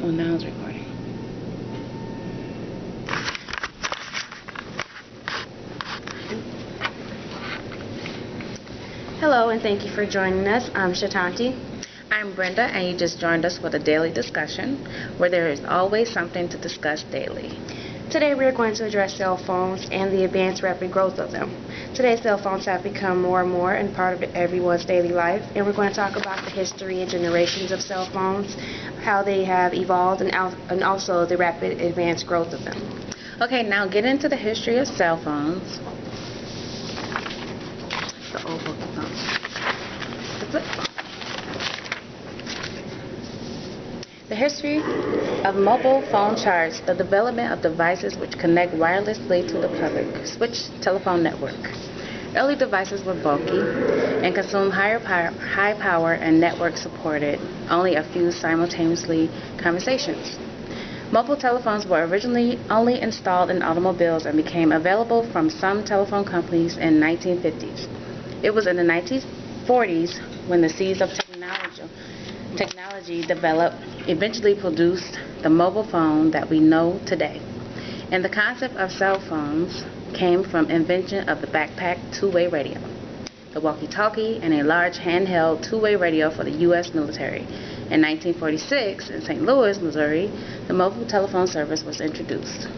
Oh, now it's recording. Hello, and thank you for joining us. I'm Shatanti. I'm Brenda, and you just joined us for the daily discussion, where there is always something to discuss daily. Today we are going to address cell phones and the advanced rapid growth of them. Today cell phones have become more and more and part of everyone's daily life, and we're going to talk about the history and generations of cell phones, how they have evolved, and also the rapid advanced growth of them. Okay, now get into the history of cell phones. The old phone. The flip phone. The history of mobile phone charts the development of devices which connect wirelessly to the public, switch telephone network. Early devices were bulky and consumed high power and network supported only a few simultaneously conversations. Mobile telephones were originally only installed in automobiles and became available from some telephone companies in 1950s. It was in the 1940s when the seeds of technology developed eventually produced the mobile phone that we know today. And the concept of cell phones came from invention of the backpack two-way radio, the walkie-talkie, and a large handheld two-way radio for the U.S. military. In 1946, in St. Louis, Missouri, the mobile telephone service was introduced.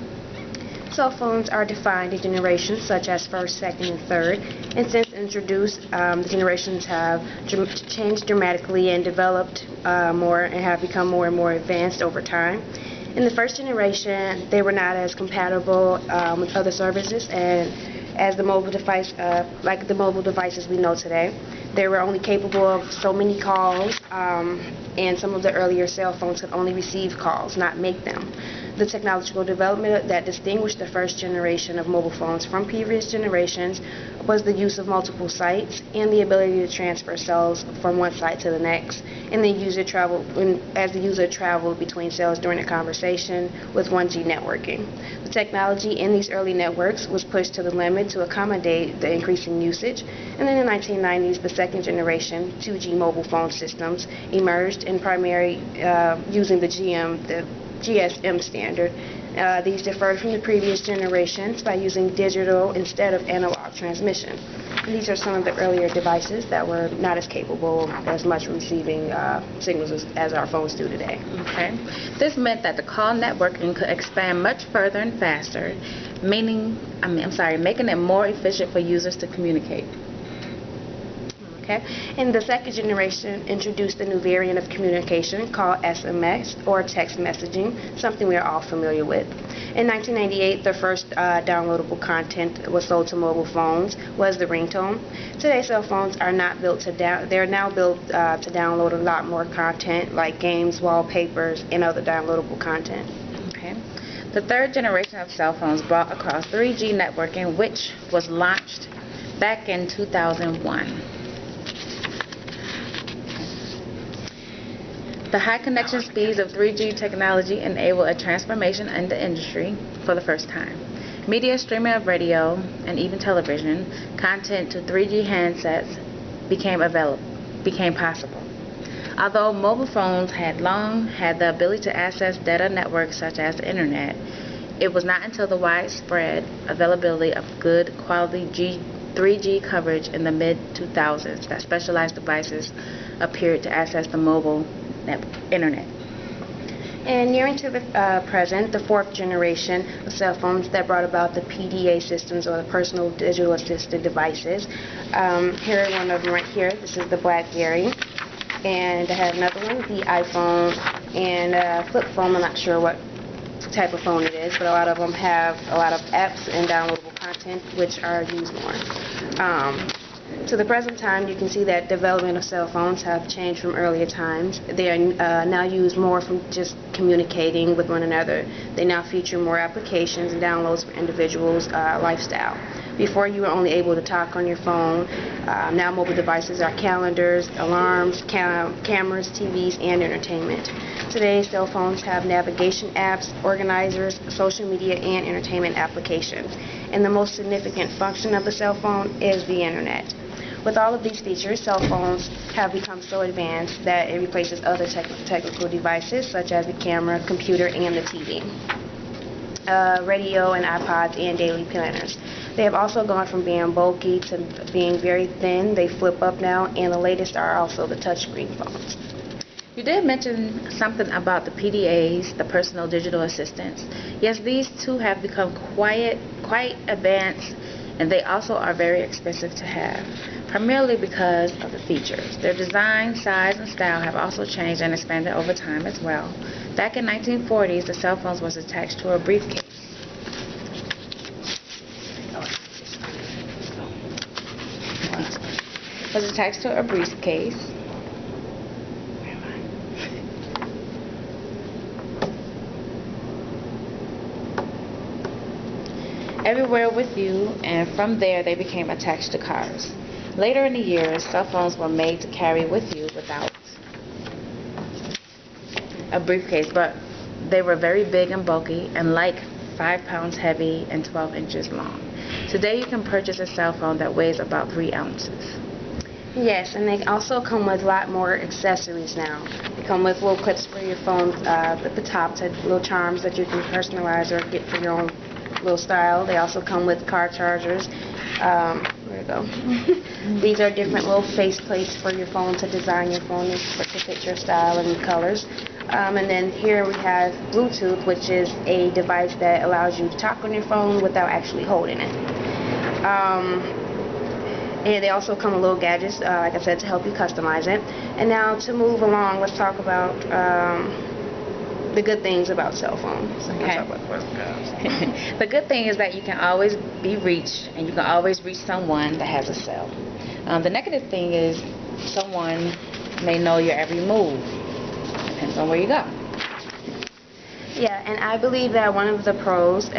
Cell phones are defined in generations such as first, second, and third, and since introduced, the generations have changed dramatically and developed more and have become more and more advanced over time. In the first generation, they were not as compatible with other services and as the mobile device, like the mobile devices we know today. They were only capable of so many calls, and some of the earlier cell phones could only receive calls, not make them. The technological development that distinguished the first generation of mobile phones from previous generations was the use of multiple sites and the ability to transfer cells from one site to the next, and as the user traveled between cells during a conversation with 1G networking. The technology in these early networks was pushed to the limit to accommodate the increasing usage, and in the 1990s, the second generation 2G mobile phone systems emerged, in primarily using the GSM standard. These differed from the previous generations by using digital instead of analog transmission. These are some of the earlier devices that were not as capable as much receiving signals as our phones do today. Okay. This meant that the call networking could expand much further and faster, making it more efficient for users to communicate. Okay. And the second generation introduced a new variant of communication called SMS, or text messaging, something we are all familiar with. In 1998, the first downloadable content that was sold to mobile phones was the ringtone. Today, cell phones are not built to they're now built to download a lot more content, like games, wallpapers, and other downloadable content. Okay. The third generation of cell phones brought across 3G networking, which was launched back in 2001. The high connection speeds of 3G technology enabled a transformation in the industry for the first time. Media streaming of radio and even television content to 3G handsets became possible. Although mobile phones had long had the ability to access data networks such as the internet, it was not until the widespread availability of good quality 3G coverage in the mid-2000s that specialized devices appeared to access the mobile internet. And nearing to the present, the fourth generation of cell phones that brought about the PDA systems, or the personal digital assisted devices. Here one of them right here. This is the BlackBerry, and I have another one, the iPhone, and flip phone. I'm not sure what type of phone it is, but a lot of them have a lot of apps and downloadable content which are used more. To the present time, you can see that development of cell phones have changed from earlier times. They are now used more from just communicating with one another. They now feature more applications and downloads for individuals' lifestyle. Before, you were only able to talk on your phone. Now mobile devices are calendars, alarms, cameras, TVs, and entertainment. Today, cell phones have navigation apps, organizers, social media, and entertainment applications. And the most significant function of the cell phone is the internet. With all of these features, cell phones have become so advanced that it replaces other technical devices such as the camera, computer, and the TV. Radio and iPods and daily planners. They have also gone from being bulky to being very thin. They flip up now, and the latest are also the touchscreen phones. You did mention something about the PDAs, the personal digital assistants. Yes, these two have become quite advanced, and they also are very expensive to have, primarily because of the features. Their design, size, and style have also changed and expanded over time as well. Back in 1940s, the cell phones was attached to a briefcase. Was attached to a briefcase. Everywhere with you, and from there they became attached to cars. Later in the years, cell phones were made to carry with you without a briefcase, but they were very big and bulky and like 5 pounds heavy and 12 inches long. Today you can purchase a cell phone that weighs about 3 ounces. Yes, and they also come with a lot more accessories now. They come with little clips for your phone at the top, to little charms that you can personalize or get for your own little style. They also come with car chargers. Where to go? These are different little face plates for your phone to design your phone to fit your style and colors. And then here we have Bluetooth, which is a device that allows you to talk on your phone without actually holding it. And they also come with little gadgets, like I said, to help you customize it. And now to move along, let's talk about the good things about cell phones. Okay. The good thing is that you can always be reached, and you can always reach someone that has a cell. The negative thing is someone may know your every move. Depends on where you go. Yeah, and I believe that one of the pros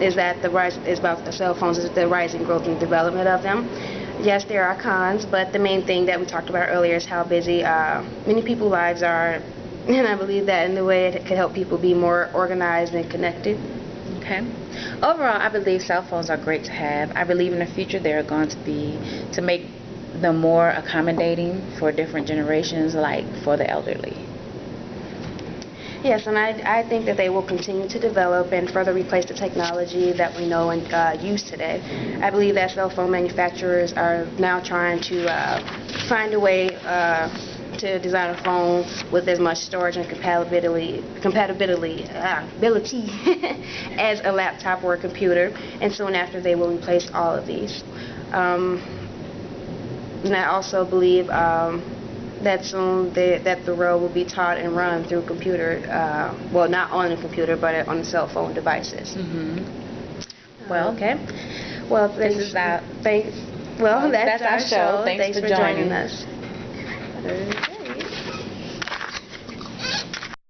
is that the rise is about the cell phones is the rising growth and development of them. Yes, there are cons, but the main thing that we talked about earlier is how busy many people's lives are, and I believe that in the way it could help people be more organized and connected. Okay. Overall, I believe cell phones are great to have. I believe in the future they're going to be to make them more accommodating for different generations, like for the elderly. Yes, and I think that they will continue to develop and further replace the technology that we know and use today. I believe that cell phone manufacturers are now trying to find a way to design a phone with as much storage and compatibility as a laptop or a computer, and soon after they will replace all of these. And I also believe that soon that the world will be taught and run through computer, well, not on the computer, but on the cell phone devices. Well, okay. Well, that's our show. Thanks for joining joining us.